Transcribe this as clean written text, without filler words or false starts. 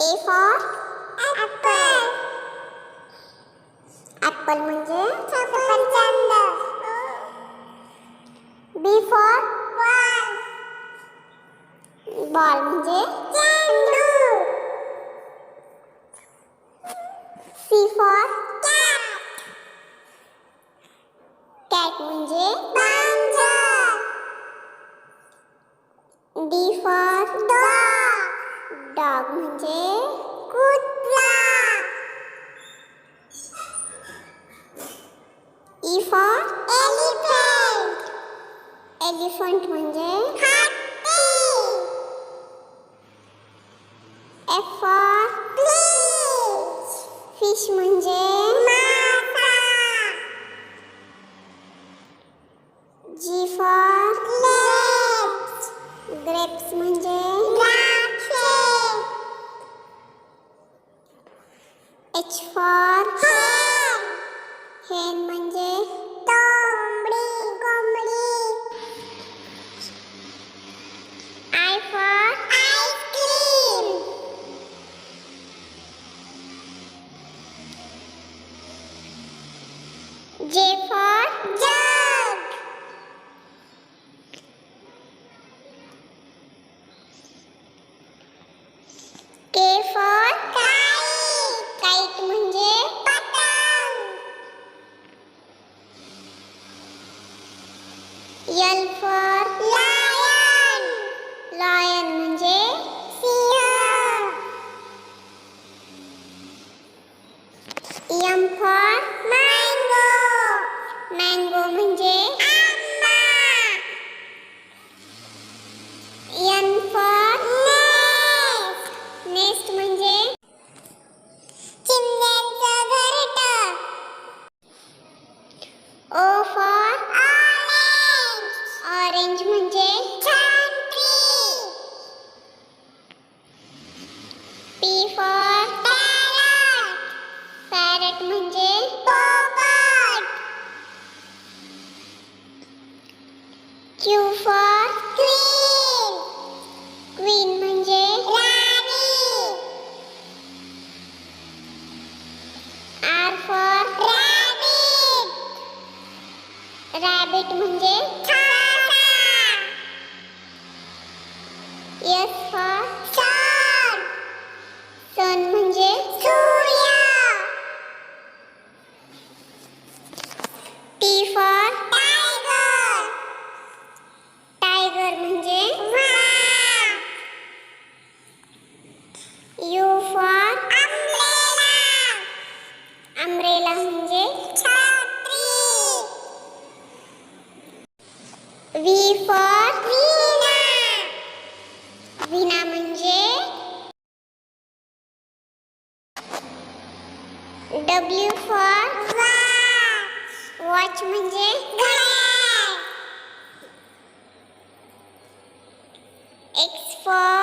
A for apple. Apple म्हणजे सफरचंद. B for ball. Ball म्हणजे चेंडू. C for cat. Cat म्हणजे मांजर. D for dog. Dog म्हणजे कुत्रा. E for elephant. Elephant म्हणजे हत्ती. F for fish. Fish म्हणजे मासा. G for grapes. Grapes म्हणजे द्राक्षे. H for hen. Hen म्हणजे कोंबडी. I for ice cream. J for jug. K for kite. Kite म्हणजे पतंग. L for lion. Lion म्हणजे Singh. M for mango. Mango म्हणजे आंबा. N for nest. Nest म्हणजे चिमण्यांचं घरटं. O for orange. Orange म्हणजे संत्री. P for parrot. Parrot म्हणजे पोपट. Q for queen. Queen म्हणजे राणी. R for rabbit. Rabbit म्हणजे खासा. S for sun. Sun म्हणजे सूर्य. T for tiger. Tiger म्हणजे वाघ. U for umbrella. Umbrella म्हणजे छत्री. V for वीणा. वीणा म्हणजे W for watch. Watch म्हणजे घड्याळ. X for